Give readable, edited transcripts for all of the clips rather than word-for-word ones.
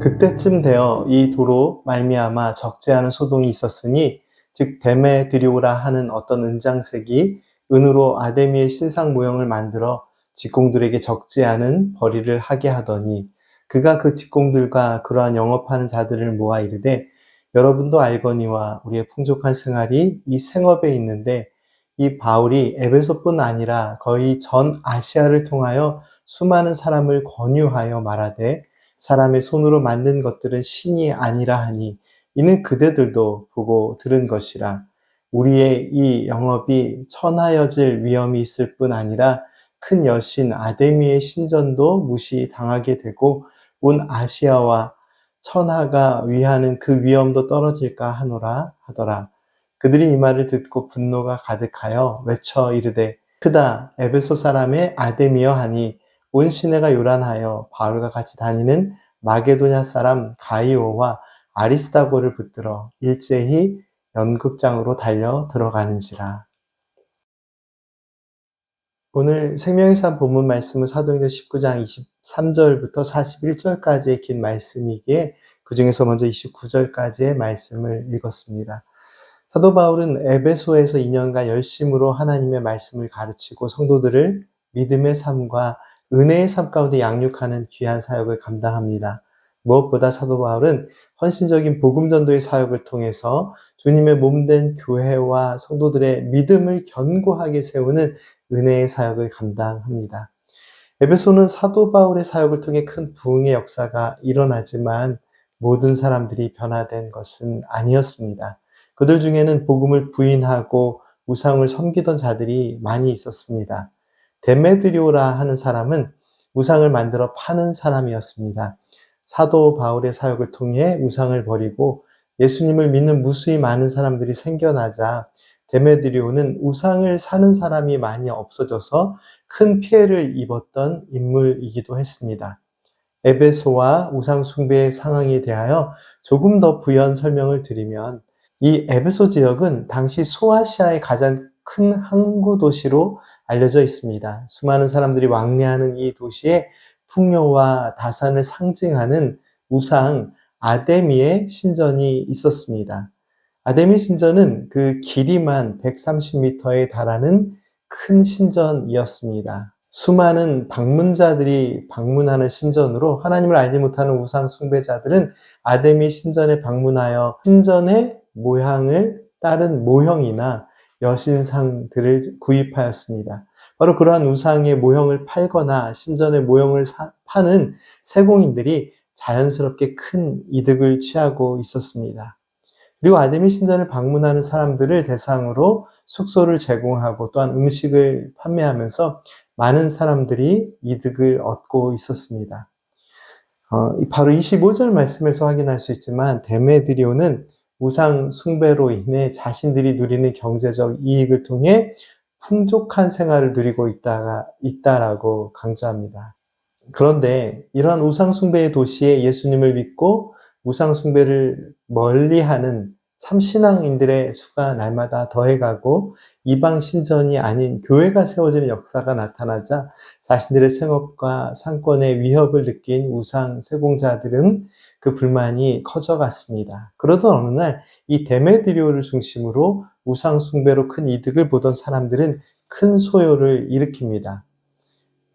그때쯤 되어 이 도로 말미암아 적지 않은 소동이 있었으니 즉 데메드리오라 하는 어떤 은장색이 은으로 아데미의 신상 모형을 만들어 직공들에게 적지 않은 벌이를 하게 하더니 그가 그 직공들과 그러한 영업하는 자들을 모아 이르되 여러분도 알거니와 우리의 풍족한 생활이 이 생업에 있는데 이 바울이 에베소뿐 아니라 거의 전 아시아를 통하여 수많은 사람을 권유하여 말하되 사람의 손으로 만든 것들은 신이 아니라 하니 이는 그대들도 보고 들은 것이라. 우리의 이 영업이 천하여질 위험이 있을 뿐 아니라 큰 여신 아데미의 신전도 무시당하게 되고 온 아시아와 천하가 위하는 그 위험도 떨어질까 하노라 하더라. 그들이 이 말을 듣고 분노가 가득하여 외쳐 이르되 크다 에베소 사람의 아데미여 하니 온 시내가 요란하여 바울과 같이 다니는 마게도냐 사람 가이오와 아리스다고를 붙들어 일제히 연극장으로 달려 들어가는지라. 오늘 생명의 산 본문 말씀은 사도행전 19장 23절부터 41절까지의 긴 말씀이기에 그 중에서 먼저 29절까지의 말씀을 읽었습니다. 사도 바울은 에베소에서 2년간 열심으로 하나님의 말씀을 가르치고 성도들을 믿음의 삶과 은혜의 삶 가운데 양육하는 귀한 사역을 감당합니다. 무엇보다 사도 바울은 헌신적인 복음 전도의 사역을 통해서 주님의 몸된 교회와 성도들의 믿음을 견고하게 세우는 은혜의 사역을 감당합니다. 에베소는 사도 바울의 사역을 통해 큰 부흥의 역사가 일어나지만 모든 사람들이 변화된 것은 아니었습니다. 그들 중에는 복음을 부인하고 우상을 섬기던 자들이 많이 있었습니다. 데메드리오라 하는 사람은 우상을 만들어 파는 사람이었습니다. 사도 바울의 사역을 통해 우상을 버리고 예수님을 믿는 무수히 많은 사람들이 생겨나자 데메드리오는 우상을 사는 사람이 많이 없어져서 큰 피해를 입었던 인물이기도 했습니다. 에베소와 우상 숭배의 상황에 대하여 조금 더 부연 설명을 드리면 이 에베소 지역은 당시 소아시아의 가장 큰 항구 도시로 알려져 있습니다. 수많은 사람들이 왕래하는 이 도시에 풍요와 다산을 상징하는 우상 아데미의 신전이 있었습니다. 아데미 신전은 그 길이만 130m에 달하는 큰 신전이었습니다. 수많은 방문자들이 방문하는 신전으로 하나님을 알지 못하는 우상 숭배자들은 아데미 신전에 방문하여 신전의 모양을 따른 모형이나 여신상들을 구입하였습니다. 바로 그러한 우상의 모형을 팔거나 신전의 모형을 파는 세공인들이 자연스럽게 큰 이득을 취하고 있었습니다. 그리고 아데미 신전을 방문하는 사람들을 대상으로 숙소를 제공하고 또한 음식을 판매하면서 많은 사람들이 이득을 얻고 있었습니다. 바로 25절 말씀에서 확인할 수 있지만 데메드리오는 우상 숭배로 인해 자신들이 누리는 경제적 이익을 통해 풍족한 생활을 누리고 있다라고 강조합니다. 그런데 이러한 우상 숭배의 도시에 예수님을 믿고 우상 숭배를 멀리하는 참신앙인들의 수가 날마다 더해가고 이방 신전이 아닌 교회가 세워지는 역사가 나타나자 자신들의 생업과 상권의 위협을 느낀 우상 세공자들은 그 불만이 커져갔습니다. 그러던 어느 날 이 데메드리오를 중심으로 우상 숭배로 큰 이득을 보던 사람들은 큰 소요를 일으킵니다.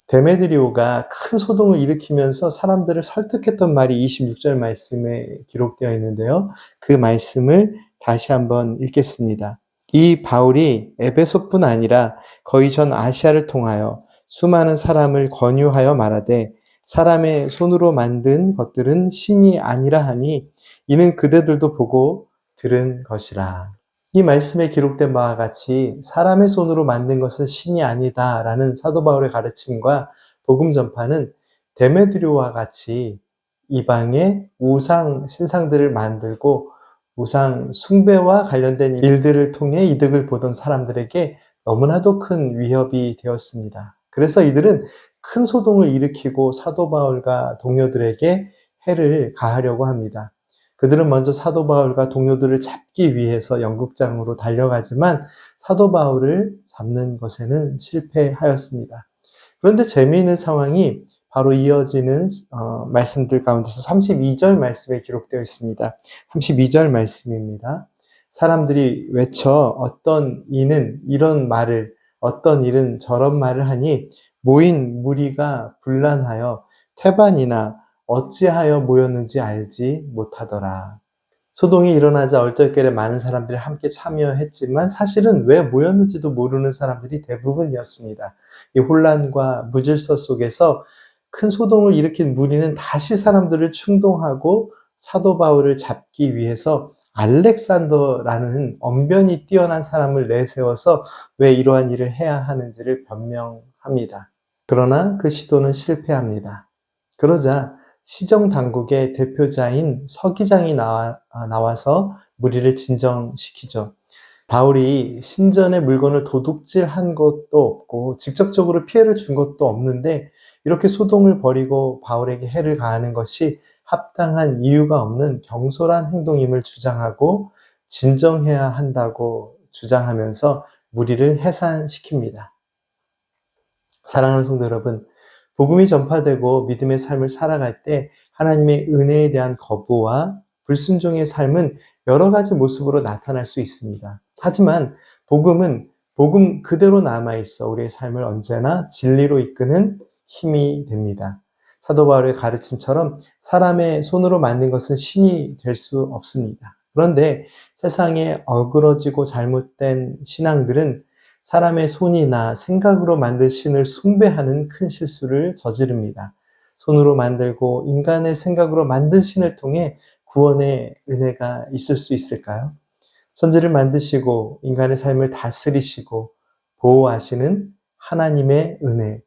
데메드리오가 큰 소동을 일으키면서 사람들을 설득했던 말이 26절 말씀에 기록되어 있는데요. 그 말씀을 다시 한번 읽겠습니다. 이 바울이 에베소뿐 아니라 거의 전 아시아를 통하여 수많은 사람을 권유하여 말하되 사람의 손으로 만든 것들은 신이 아니라 하니 이는 그대들도 보고 들은 것이라. 이 말씀에 기록된 바와 같이 사람의 손으로 만든 것은 신이 아니다라는 사도 바울의 가르침과 복음 전파는 데메드리오와 같이 이방의 우상 신상들을 만들고 우상 숭배와 관련된 일들을 통해 이득을 보던 사람들에게 너무나도 큰 위협이 되었습니다. 그래서 이들은 큰 소동을 일으키고 사도 바울과 동료들에게 해를 가하려고 합니다. 그들은 먼저 사도 바울과 동료들을 잡기 위해서 연극장으로 달려가지만 사도 바울을 잡는 것에는 실패하였습니다. 그런데 재미있는 상황이 바로 이어지는 말씀들 가운데서 32절 말씀에 기록되어 있습니다. 32절 말씀입니다. 사람들이 외쳐 어떤 이는 이런 말을 어떤 일은 저런 말을 하니 모인 무리가 분란하여 태반이나 어찌하여 모였는지 알지 못하더라. 소동이 일어나자 얼떨결에 많은 사람들이 함께 참여했지만 사실은 왜 모였는지도 모르는 사람들이 대부분이었습니다. 이 혼란과 무질서 속에서 큰 소동을 일으킨 무리는 다시 사람들을 충동하고 사도 바울을 잡기 위해서 알렉산더라는 언변이 뛰어난 사람을 내세워서 왜 이러한 일을 해야 하는지를 변명합니다. 그러나 그 시도는 실패합니다. 그러자 시정당국의 대표자인 서기장이 나와서 무리를 진정시키죠. 바울이 신전의 물건을 도둑질한 것도 없고 직접적으로 피해를 준 것도 없는데 이렇게 소동을 벌이고 바울에게 해를 가하는 것이 합당한 이유가 없는 경솔한 행동임을 주장하고 진정해야 한다고 주장하면서 무리를 해산시킵니다. 사랑하는 성도 여러분, 복음이 전파되고 믿음의 삶을 살아갈 때 하나님의 은혜에 대한 거부와 불순종의 삶은 여러 가지 모습으로 나타날 수 있습니다. 하지만 복음은 복음 그대로 남아있어 우리의 삶을 언제나 진리로 이끄는 힘이 됩니다. 사도 바울의 가르침처럼 사람의 손으로 만든 것은 신이 될 수 없습니다. 그런데 세상에 어그러지고 잘못된 신앙들은 사람의 손이나 생각으로 만든 신을 숭배하는 큰 실수를 저지릅니다. 손으로 만들고 인간의 생각으로 만든 신을 통해 구원의 은혜가 있을 수 있을까요? 천지를 만드시고 인간의 삶을 다스리시고 보호하시는 하나님의 은혜,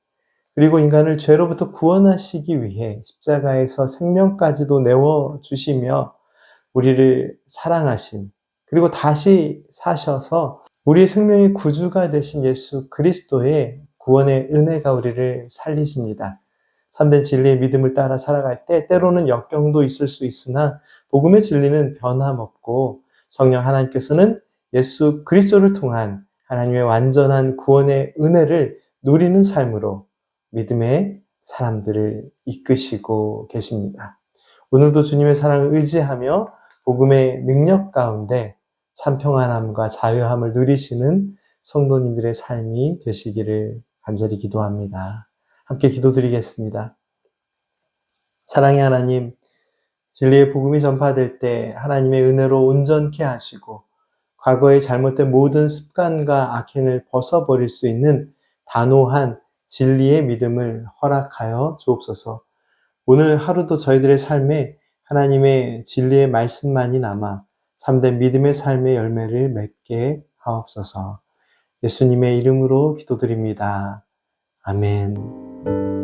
그리고 인간을 죄로부터 구원하시기 위해 십자가에서 생명까지도 내어주시며 우리를 사랑하신, 그리고 다시 사셔서 우리의 생명의 구주가 되신 예수 그리스도의 구원의 은혜가 우리를 살리십니다. 참된 진리의 믿음을 따라 살아갈 때 때로는 역경도 있을 수 있으나 복음의 진리는 변함없고 성령 하나님께서는 예수 그리스도를 통한 하나님의 완전한 구원의 은혜를 누리는 삶으로 믿음의 사람들을 이끄시고 계십니다. 오늘도 주님의 사랑을 의지하며 복음의 능력 가운데 참 평안함과 자유함을 누리시는 성도님들의 삶이 되시기를 간절히 기도합니다. 함께 기도드리겠습니다. 사랑의 하나님, 진리의 복음이 전파될 때 하나님의 은혜로 온전케 하시고 과거의 잘못된 모든 습관과 악행을 벗어버릴 수 있는 단호한 진리의 믿음을 허락하여 주옵소서. 오늘 하루도 저희들의 삶에 하나님의 진리의 말씀만이 남아 참된 믿음의 삶의 열매를 맺게 하옵소서. 예수님의 이름으로 기도드립니다. 아멘.